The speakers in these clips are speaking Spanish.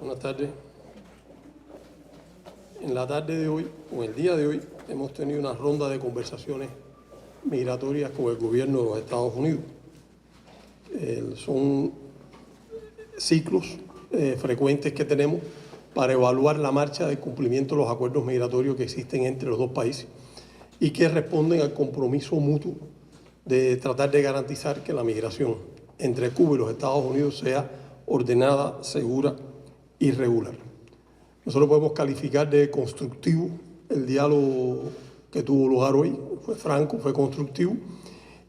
Buenas tardes. En la tarde de hoy, o el día de hoy, hemos tenido una ronda de conversaciones migratorias con el gobierno de los Estados Unidos. Son ciclos frecuentes que tenemos para evaluar la marcha del cumplimiento de los acuerdos migratorios que existen entre los dos países y que responden al compromiso mutuo de tratar de garantizar que la migración entre Cuba y los Estados Unidos sea ordenada, segura y regular. Nosotros podemos calificar de constructivo el diálogo que tuvo lugar hoy, fue franco, fue constructivo,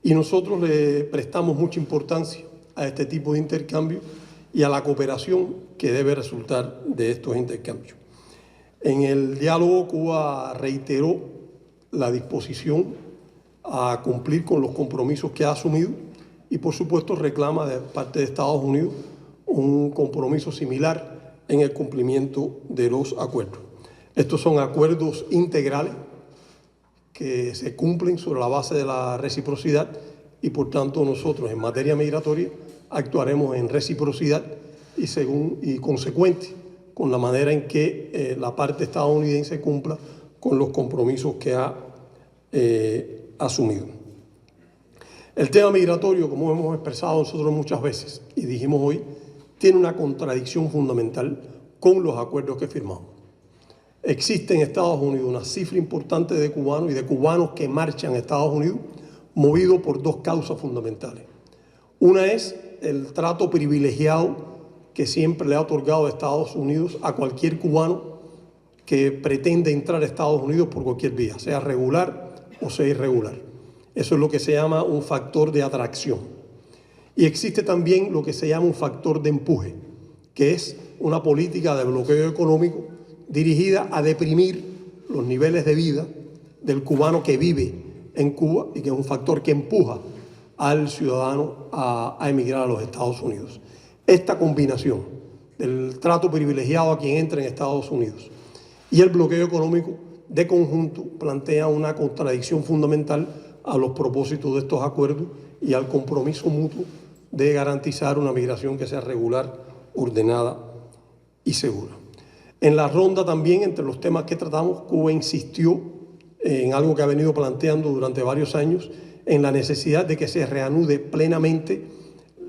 y nosotros le prestamos mucha importancia a este tipo de intercambio y a la cooperación que debe resultar de estos intercambios. En el diálogo, Cuba reiteró la disposición a cumplir con los compromisos que ha asumido y, por supuesto, reclama de parte de Estados Unidos un compromiso similar en el cumplimiento de los acuerdos. Estos son acuerdos integrales que se cumplen sobre la base de la reciprocidad y, por tanto, nosotros en materia migratoria actuaremos en reciprocidad y consecuente con la manera en que la parte estadounidense cumpla con los compromisos que ha asumido. El tema migratorio, como hemos expresado nosotros muchas veces y dijimos hoy, tiene una contradicción fundamental con los acuerdos que firmamos. Existe en Estados Unidos una cifra importante de cubanos y de cubanos que marchan a Estados Unidos movidos por dos causas fundamentales. Una es el trato privilegiado que siempre le ha otorgado Estados Unidos a cualquier cubano que pretende entrar a Estados Unidos por cualquier vía, sea regular o sea irregular. Eso es lo que se llama un factor de atracción. Y existe también lo que se llama un factor de empuje, que es una política de bloqueo económico dirigida a deprimir los niveles de vida del cubano que vive en Cuba y que es un factor que empuja al ciudadano a emigrar a los Estados Unidos. Esta combinación del trato privilegiado a quien entra en Estados Unidos y el bloqueo económico de conjunto plantea una contradicción fundamental a los propósitos de estos acuerdos y al compromiso mutuo de garantizar una migración que sea regular, ordenada y segura. En la ronda también, entre los temas que tratamos, Cuba insistió en algo que ha venido planteando durante varios años, en la necesidad de que se reanude plenamente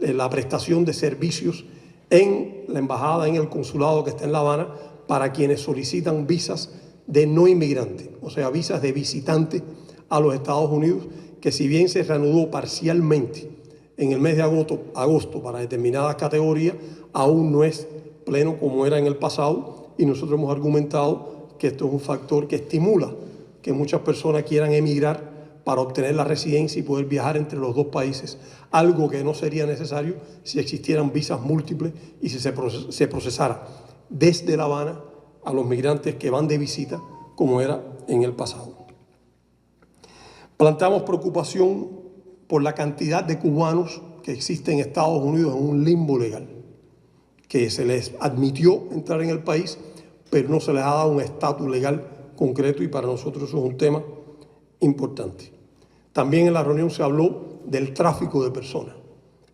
la prestación de servicios en la embajada, en el consulado que está en La Habana, para quienes solicitan visas de no inmigrantes, o sea, visas de visitante a los Estados Unidos, que si bien se reanudó parcialmente en el mes de agosto para determinadas categorías, aún no es pleno como era en el pasado, y nosotros hemos argumentado que esto es un factor que estimula que muchas personas quieran emigrar para obtener la residencia y poder viajar entre los dos países, algo que no sería necesario si existieran visas múltiples y si se procesara desde La Habana a los migrantes que van de visita, como era en el pasado. Planteamos preocupación por la cantidad de cubanos que existen en Estados Unidos en un limbo legal, que se les admitió entrar en el país, pero no se les ha dado un estatus legal concreto y para nosotros eso es un tema importante. También en la reunión se habló del tráfico de personas,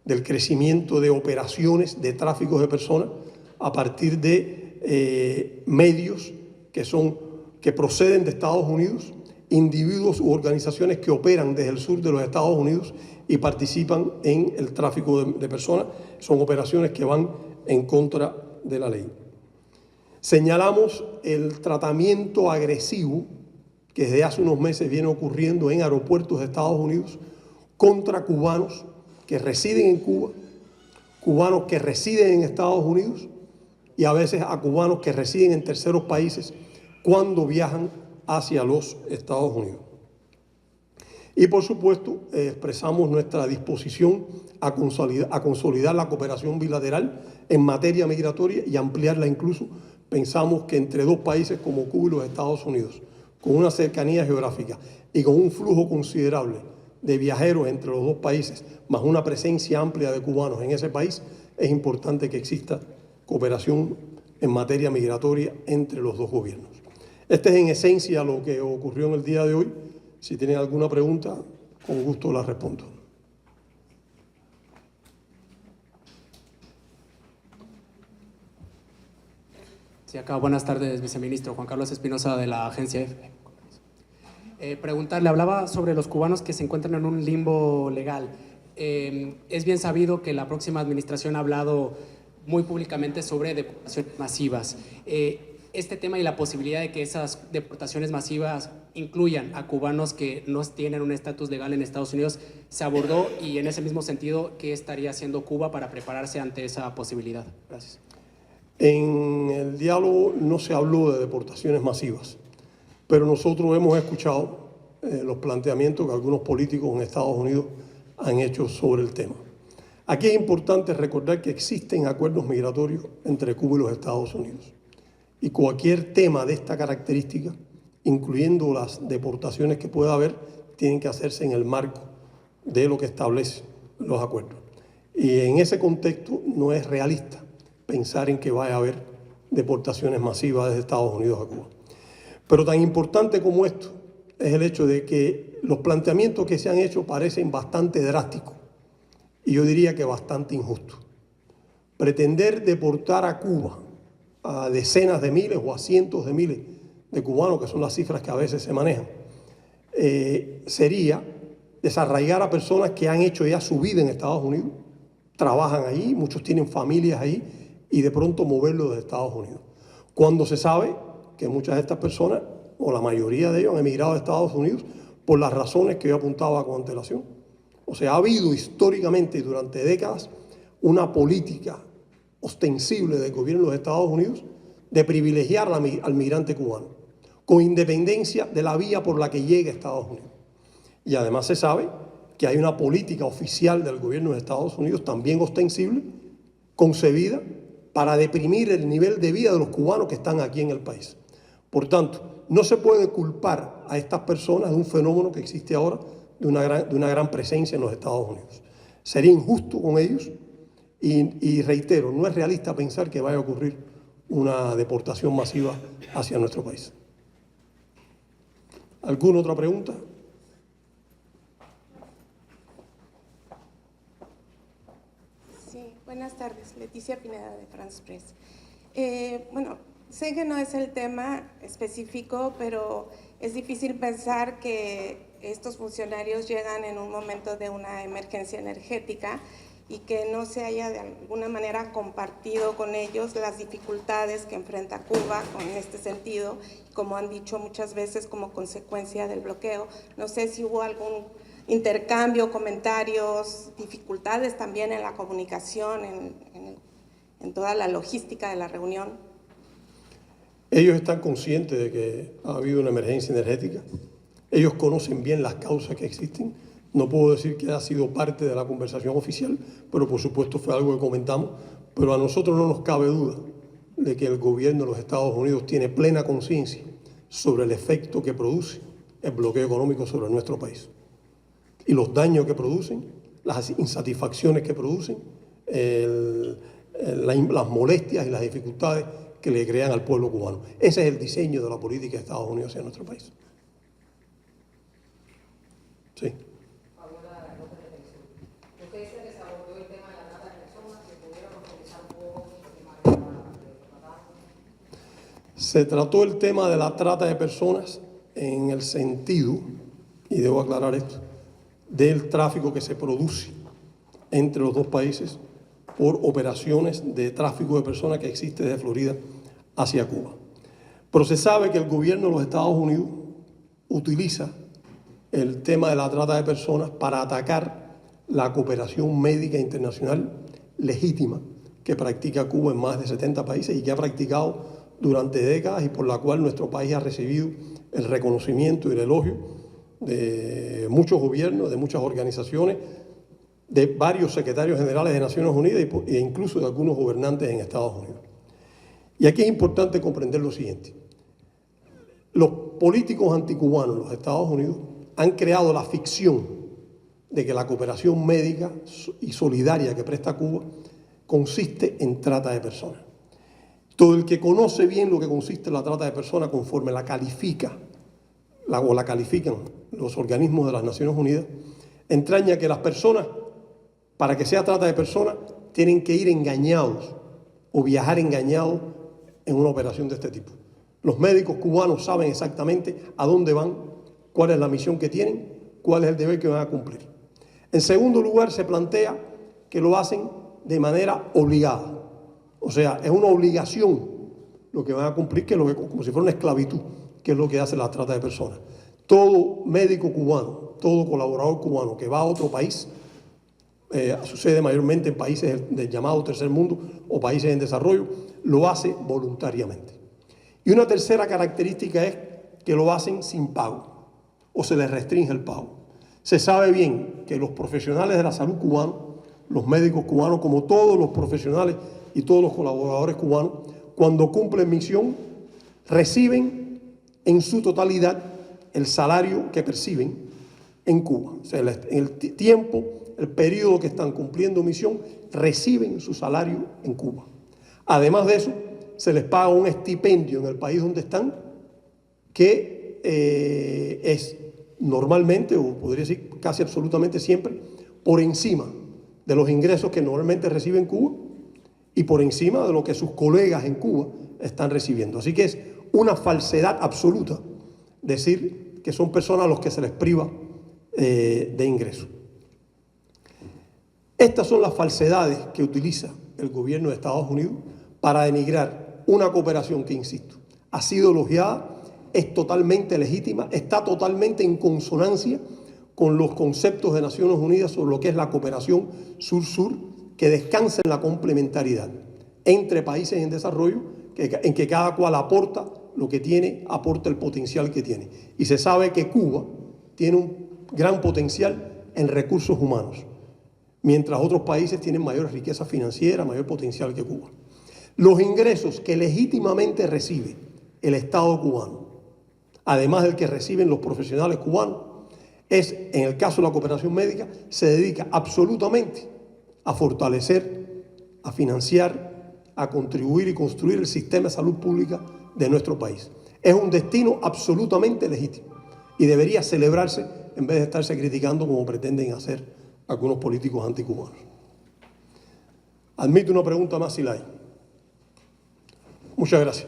del crecimiento de operaciones de tráfico de personas a partir de medios que proceden de Estados Unidos, individuos u organizaciones que operan desde el sur de los Estados Unidos y participan en el tráfico de personas. Son operaciones que van en contra de la ley. Señalamos el tratamiento agresivo que desde hace unos meses viene ocurriendo en aeropuertos de Estados Unidos contra cubanos que residen en Cuba, cubanos que residen en Estados Unidos y a veces a cubanos que residen en terceros países cuando viajan hacia los Estados Unidos. Y por supuesto expresamos nuestra disposición a consolidar la cooperación bilateral en materia migratoria y ampliarla incluso. Pensamos que entre dos países como Cuba y los Estados Unidos, con una cercanía geográfica y con un flujo considerable de viajeros entre los dos países, más una presencia amplia de cubanos en ese país, es importante que exista cooperación en materia migratoria entre los dos gobiernos. Este es en esencia lo que ocurrió en el día de hoy. Si tienen alguna pregunta, con gusto la respondo. Sí, acá, buenas tardes, viceministro. Juan Carlos Espinosa, de la agencia EFE. Preguntarle, hablaba sobre los cubanos que se encuentran en un limbo legal. Es bien sabido que la próxima administración ha hablado muy públicamente sobre deportaciones masivas. Este tema y la posibilidad de que esas deportaciones masivas incluyan a cubanos que no tienen un estatus legal en Estados Unidos se abordó, y en ese mismo sentido, ¿qué estaría haciendo Cuba para prepararse ante esa posibilidad? Gracias. En el diálogo no se habló de deportaciones masivas, pero nosotros hemos escuchado los planteamientos que algunos políticos en Estados Unidos han hecho sobre el tema. Aquí es importante recordar que existen acuerdos migratorios entre Cuba y los Estados Unidos. Y cualquier tema de esta característica, incluyendo las deportaciones que pueda haber, tienen que hacerse en el marco de lo que establecen los acuerdos. Y en ese contexto no es realista pensar en que vaya a haber deportaciones masivas desde Estados Unidos a Cuba. Pero tan importante como esto es el hecho de que los planteamientos que se han hecho parecen bastante drásticos y yo diría que bastante injustos. Pretender deportar a Cuba a decenas de miles o a cientos de miles de cubanos, que son las cifras que a veces se manejan, sería desarraigar a personas que han hecho ya su vida en Estados Unidos, trabajan ahí, muchos tienen familias ahí, y de pronto moverlos de Estados Unidos. Cuando se sabe que muchas de estas personas, o la mayoría de ellos, han emigrado de Estados Unidos por las razones que yo apuntaba con antelación. O sea, ha habido históricamente y durante décadas una política ostensible del gobierno de los Estados Unidos de privilegiar al migrante cubano, con independencia de la vía por la que llegue a Estados Unidos. Y además se sabe que hay una política oficial del gobierno de Estados Unidos, también ostensible, concebida para deprimir el nivel de vida de los cubanos que están aquí en el país. Por tanto, no se puede culpar a estas personas de un fenómeno que existe ahora, de una gran presencia en los Estados Unidos. Sería injusto con ellos y reitero, no es realista pensar que vaya a ocurrir una deportación masiva hacia nuestro país. ¿Alguna otra pregunta? Sí, buenas tardes. Leticia Pineda, de France Press. Bueno, sé que no es el tema específico, pero es difícil pensar que estos funcionarios llegan en un momento de una emergencia energética y que no se haya de alguna manera compartido con ellos las dificultades que enfrenta Cuba en este sentido, como han dicho muchas veces, como consecuencia del bloqueo. No sé si hubo algún intercambio, comentarios, dificultades también en la comunicación, en toda la logística de la reunión. Ellos están conscientes de que ha habido una emergencia energética. Ellos conocen bien las causas que existen. No puedo decir que ha sido parte de la conversación oficial, pero por supuesto fue algo que comentamos. Pero a nosotros no nos cabe duda de que el gobierno de los Estados Unidos tiene plena conciencia sobre el efecto que produce el bloqueo económico sobre nuestro país. Y los daños que producen, las insatisfacciones que producen, las molestias y las dificultades que le crean al pueblo cubano. Ese es el diseño de la política de Estados Unidos hacia nuestro país. Sí. Se trató el tema de la trata de personas en el sentido, y debo aclarar esto, del tráfico que se produce entre los dos países por operaciones de tráfico de personas que existe desde Florida hacia Cuba. Pero se sabe que el gobierno de los Estados Unidos utiliza el tema de la trata de personas para atacar la cooperación médica internacional legítima que practica Cuba en más de 70 países y que ha practicado durante décadas y por la cual nuestro país ha recibido el reconocimiento y el elogio de muchos gobiernos, de muchas organizaciones, de varios secretarios generales de Naciones Unidas e incluso de algunos gobernantes en Estados Unidos. Y aquí es importante comprender lo siguiente. Los políticos anticubanos en los Estados Unidos han creado la ficción de que la cooperación médica y solidaria que presta Cuba consiste en trata de personas. Todo el que conoce bien lo que consiste en la trata de personas conforme la califican los organismos de las Naciones Unidas, entraña que las personas, para que sea trata de personas, tienen que ir engañados o viajar engañados en una operación de este tipo. Los médicos cubanos saben exactamente a dónde van, cuál es la misión que tienen, cuál es el deber que van a cumplir. En segundo lugar, se plantea que lo hacen de manera obligada. O sea, es una obligación lo que van a cumplir, que es lo que, como si fuera una esclavitud, que es lo que hace la trata de personas. Todo médico cubano, todo colaborador cubano que va a otro país, sucede mayormente en países del llamado tercer mundo o países en desarrollo, lo hace voluntariamente. Y una tercera característica es que lo hacen sin pago o se les restringe el pago. Se sabe bien que los profesionales de la salud cubanos, los médicos cubanos, como todos los profesionales y todos los colaboradores cubanos, cuando cumplen misión, reciben en su totalidad el salario que perciben en Cuba. O sea, en el tiempo, el periodo que están cumpliendo misión, reciben su salario en Cuba. Además de eso, se les paga un estipendio en el país donde están, que es normalmente, o podría decir casi absolutamente siempre, por encima de los ingresos que normalmente reciben Cuba y por encima de lo que sus colegas en Cuba están recibiendo. Así que es una falsedad absoluta decir que son personas a los que se les priva de ingresos. Estas son las falsedades que utiliza el gobierno de Estados Unidos para denigrar una cooperación que, insisto, ha sido elogiada, es totalmente legítima, está totalmente en consonancia con los conceptos de Naciones Unidas sobre lo que es la cooperación sur-sur, que descansa en la complementariedad entre países en desarrollo, en que cada cual aporta lo que tiene, aporta el potencial que tiene. Y se sabe que Cuba tiene un gran potencial en recursos humanos, mientras otros países tienen mayor riqueza financiera, mayor potencial que Cuba. Los ingresos que legítimamente recibe el Estado cubano, además del que reciben los profesionales cubanos, es, en el caso de la cooperación médica, se dedica absolutamente a fortalecer, a financiar, a contribuir y construir el sistema de salud pública de nuestro país. Es un destino absolutamente legítimo y debería celebrarse en vez de estarse criticando como pretenden hacer algunos políticos anticubanos. Admito una pregunta más si la hay. Muchas gracias.